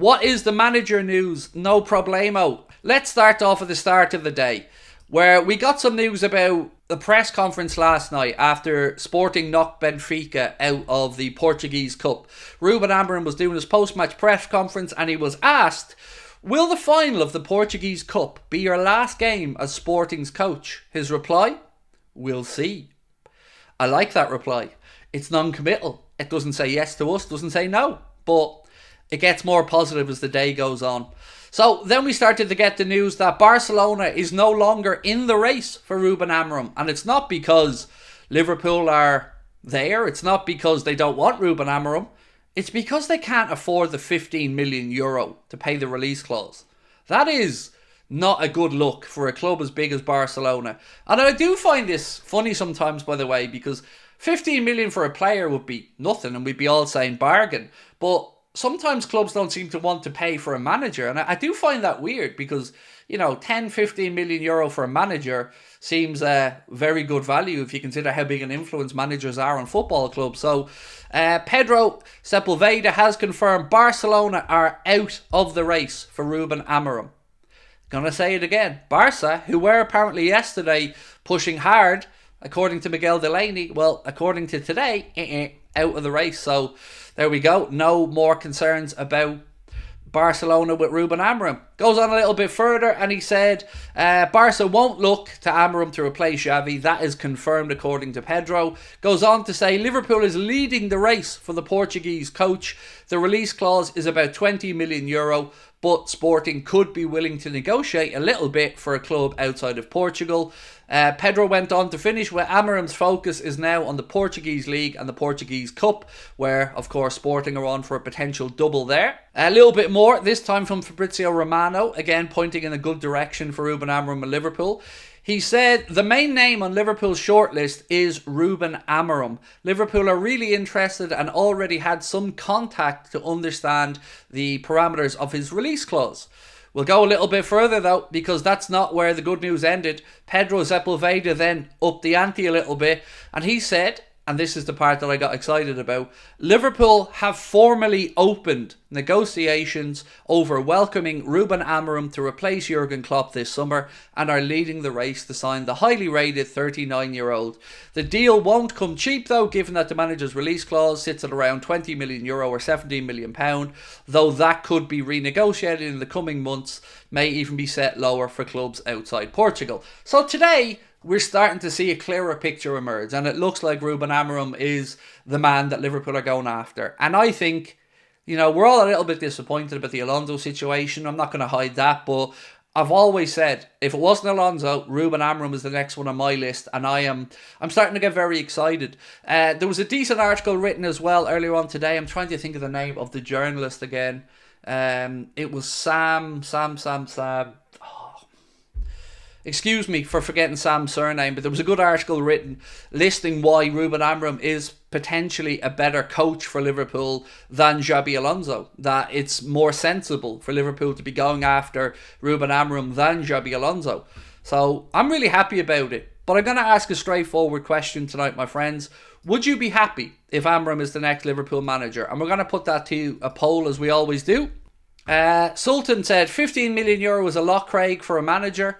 What is the manager news? No problemo. Let's start off at the start of the day, where we got some news about the press conference last night after Sporting knocked Benfica out of the Portuguese Cup. Ruben Amorim was doing his post-match press conference and he was asked, will the final of the Portuguese Cup be your last game as Sporting's coach? His reply, we'll see. I like that reply. It's non-committal. It doesn't say yes to us, doesn't say no, but it gets more positive as the day goes on. So then we started to get the news that Barcelona is no longer in the race for Ruben Amorim. And it's not because Liverpool are there. It's not because they don't want Ruben Amorim. It's because they can't afford the €15 million to pay the release clause. That is not a good look for a club as big as Barcelona. And I do find this funny sometimes, by the way, because 15 million for a player would be nothing and we'd be all saying bargain. But sometimes clubs don't seem to want to pay for a manager. And I do find that weird because, 10, 15 million euro for a manager seems a very good value if you consider how big an influence managers are on football clubs. So Pedro Sepulveda has confirmed Barcelona are out of the race for Ruben Amorim. Gonna say it again. Barca, who were apparently yesterday pushing hard, according to Miguel Delaney, well, according to today, out of the race. So there we go. No more concerns about Barcelona with Ruben Amorim. Goes on a little bit further and he said Barca won't look to Amorim to replace Xavi. That is confirmed according to Pedro. Goes on to say Liverpool is leading the race for the Portuguese coach. The release clause is about €20 million, but Sporting could be willing to negotiate a little bit for a club outside of Portugal. Pedro went on to finish where Amorim's focus is now on the Portuguese League and the Portuguese Cup, where, of course, Sporting are on for a potential double there. A little bit more, this time from Fabrizio Romano, again pointing in a good direction for Ruben Amorim and Liverpool. He said the main name on Liverpool's shortlist is Ruben Amorim. Liverpool are really interested and already had some contact to understand the parameters of his release clause. We'll go a little bit further though, because that's not where the good news ended. Pedro Sepulveda then upped the ante a little bit and he said, and this is the part that I got excited about, Liverpool have formally opened negotiations over welcoming Ruben Amorim to replace Jurgen Klopp this summer and are leading the race to sign the highly rated 39-year-old. The deal won't come cheap though, given that the manager's release clause sits at around €20 million or £17 million, though that could be renegotiated in the coming months, may even be set lower for clubs outside Portugal. So today, we're starting to see a clearer picture emerge and it looks like Ruben Amorim is the man that Liverpool are going after. And I think, we're all a little bit disappointed about the Alonso situation. I'm not going to hide that, but I've always said, if it wasn't Alonso, Ruben Amorim is the next one on my list, and I'm starting to get very excited. There was a decent article written as well earlier on today. I'm trying to think of the name of the journalist again. It was Sam. Excuse me for forgetting Sam's surname, but there was a good article written listing why Ruben Amorim is potentially a better coach for Liverpool than Xabi Alonso. That it's more sensible for Liverpool to be going after Ruben Amorim than Xabi Alonso. So I'm really happy about it. But I'm going to ask a straightforward question tonight, my friends. Would you be happy if Amorim is the next Liverpool manager? And we're going to put that to a poll as we always do. Sultan said €15 million is a lot, Craig, for a manager.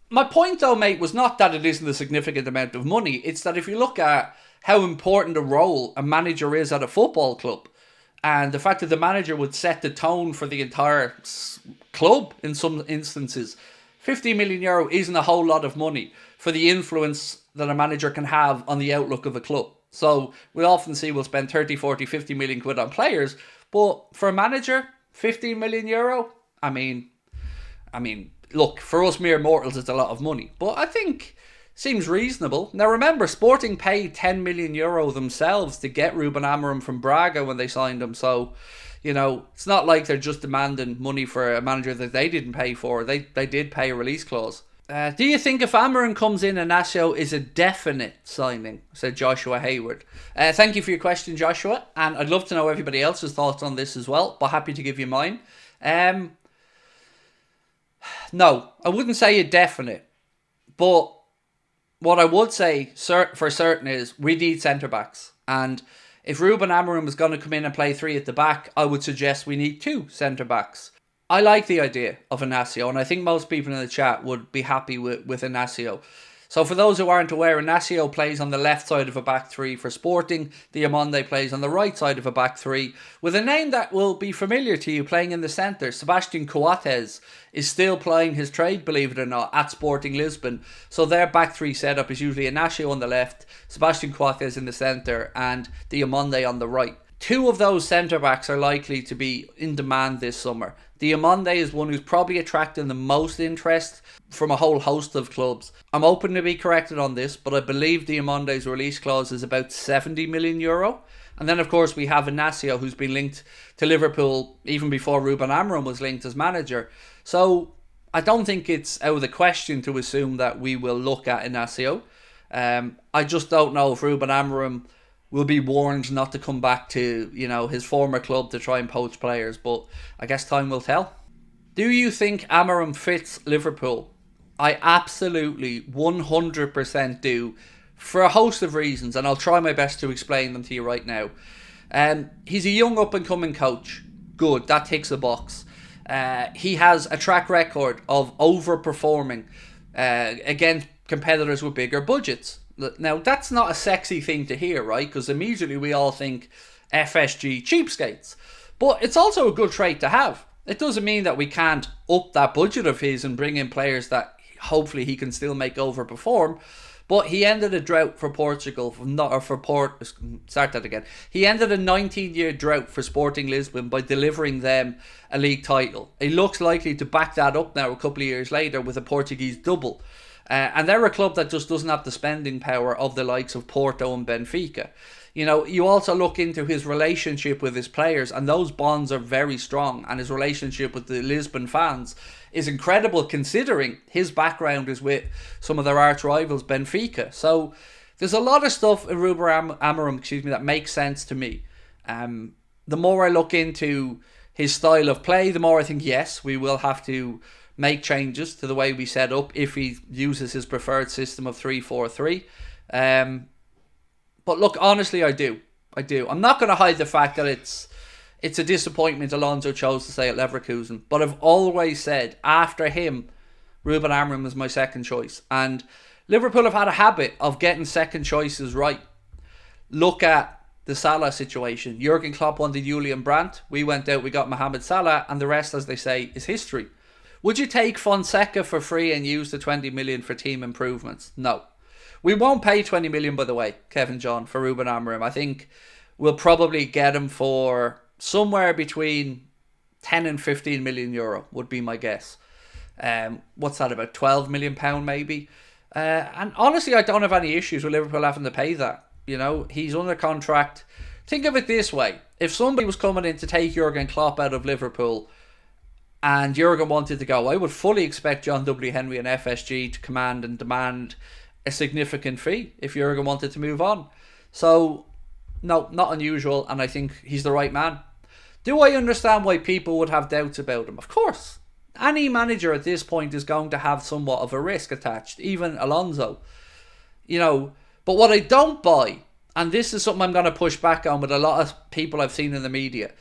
My point though, mate, was not that it isn't a significant amount of money. It's that if you look at how important a role a manager is at a football club, and the fact that the manager would set the tone for the entire club in some instances, €50 million isn't a whole lot of money for the influence that a manager can have on the outlook of a club. So we often see we'll spend 30, 40, 50 million quid on players, but for a manager, €15 million, I mean, look, for us mere mortals, it's a lot of money. But I think seems reasonable. Now remember, Sporting paid €10 million themselves to get Ruben Amorim from Braga when they signed him. So, it's not like they're just demanding money for a manager that they didn't pay for. They did pay a release clause. Do you think if Amorim comes in, Inacio is a definite signing? Said Joshua Hayward. Thank you for your question, Joshua. And I'd love to know everybody else's thoughts on this as well. But happy to give you mine. No, I wouldn't say a definite, but what I would say for certain is we need centre-backs. And If Ruben Amorim is going to come in and play 3 at the back, I would suggest we need 2 centre-backs. I like the idea of Inacio, and I think most people in the chat would be happy with Inacio. So for those who aren't aware, Inacio plays on the left side of a back 3 for Sporting. Diomande plays on the right side of a back 3 with a name that will be familiar to you playing in the centre. Sebastian Coates is still playing his trade, believe it or not, at Sporting Lisbon. So their back 3 setup is usually Inacio on the left, Sebastian Coates in the centre, and Diomande on the right. 2 of those centre-backs are likely to be in demand this summer. Diomande is one who's probably attracting the most interest from a whole host of clubs. I'm open to be corrected on this, but I believe Diamande's release clause is about €70 million. And then, of course, we have Inacio, who's been linked to Liverpool even before Ruben Amorim was linked as manager. So I don't think it's out of the question to assume that we will look at Inacio. I just don't know if Ruben Amorim will be warned not to come back to, his former club to try and poach players, but I guess time will tell. Do you think Amorim fits Liverpool? I absolutely 100% do, for a host of reasons, and I'll try my best to explain them to you right now. He's a young up-and-coming coach. Good, that ticks a box. He has a track record of overperforming against competitors with bigger budgets. Now, that's not a sexy thing to hear, right? Because immediately we all think FSG cheapskates. But it's also a good trait to have. It doesn't mean that we can't up that budget of his and bring in players that hopefully he can still make overperform. But he ended a drought for Portugal, He ended a 19-year drought for Sporting Lisbon by delivering them a league title. He looks likely to back that up now a couple of years later with a Portuguese double. And they're a club that just doesn't have the spending power of the likes of Porto and Benfica. You also look into his relationship with his players, and those bonds are very strong, and his relationship with the Lisbon fans is incredible considering his background is with some of their arch rivals, Benfica. So there's a lot of stuff in Ruben Amorim, that makes sense to me. The more I look into his style of play, the more I think, yes, we will have to make changes to the way we set up if he uses his preferred system of 3-4-3. But look, honestly, I do. I'm not going to hide the fact that it's a disappointment Alonso chose to stay at Leverkusen. But I've always said, after him, Ruben Amorim was my second choice. And Liverpool have had a habit of getting second choices right. Look at the Salah situation. Jurgen Klopp wanted Julian Brandt. We went out, we got Mohamed Salah. And the rest, as they say, is history. Would you take Fonseca for free and use the 20 million for team improvements? No. We won't pay 20 million, by the way, Kevin John, for Ruben Amorim. I think we'll probably get him for somewhere between 10 and 15 million euro, would be my guess. What's that, about 12 million pound maybe? And honestly, I don't have any issues with Liverpool having to pay that. He's under contract. Think of it this way. If somebody was coming in to take Jurgen Klopp out of Liverpool and Jurgen wanted to go, I would fully expect John W. Henry and FSG to command and demand a significant fee if Jurgen wanted to move on. So, no, not unusual, and I think he's the right man. Do I understand why people would have doubts about him? Of course. Any manager at this point is going to have somewhat of a risk attached, even Alonso. But what I don't buy, and this is something I'm going to push back on with a lot of people I've seen in the media,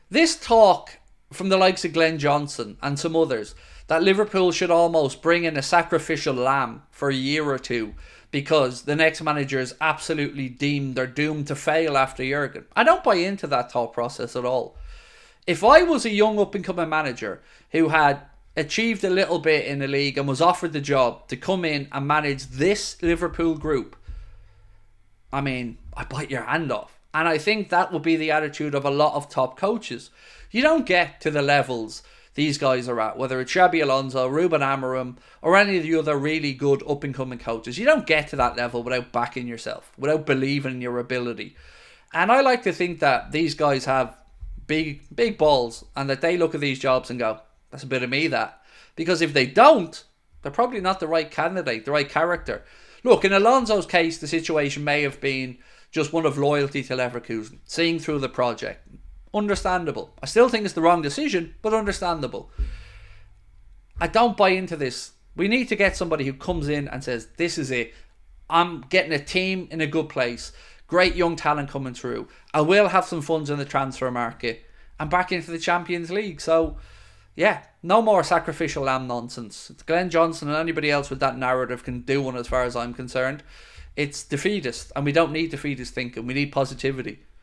this talk from the likes of Glenn Johnson and some others that Liverpool should almost bring in a sacrificial lamb for a year or two because the next manager is absolutely deemed or doomed to fail after Jurgen. I don't buy into that thought process at all. If I was a young up-and-coming manager who had achieved a little bit in the league and was offered the job to come in and manage this Liverpool group, I bite your hand off. And I think that would be the attitude of a lot of top coaches. You don't get to the levels these guys are at, whether it's Xabi Alonso, Ruben Amorim, or any of the other really good up-and-coming coaches. You don't get to that level without backing yourself, without believing in your ability. And I like to think that these guys have big balls and that they look at these jobs and go, that's a bit of me, that. Because if they don't, they're probably not the right candidate, the right character. Look, in Alonso's case, the situation may have been just one of loyalty to Leverkusen, seeing through the project. Understandable. I still think it's the wrong decision, but understandable. I don't buy into this. We need to get somebody who comes in and says, this is it. I'm getting a team in a good place. great young talent coming through. I will have some funds in the transfer market and back into the Champions League. So, yeah, no more sacrificial lamb nonsense. It's Glenn Johnson and anybody else with that narrative can do one as far as I'm concerned. It's defeatist, and we don't need defeatist thinking. We need positivity.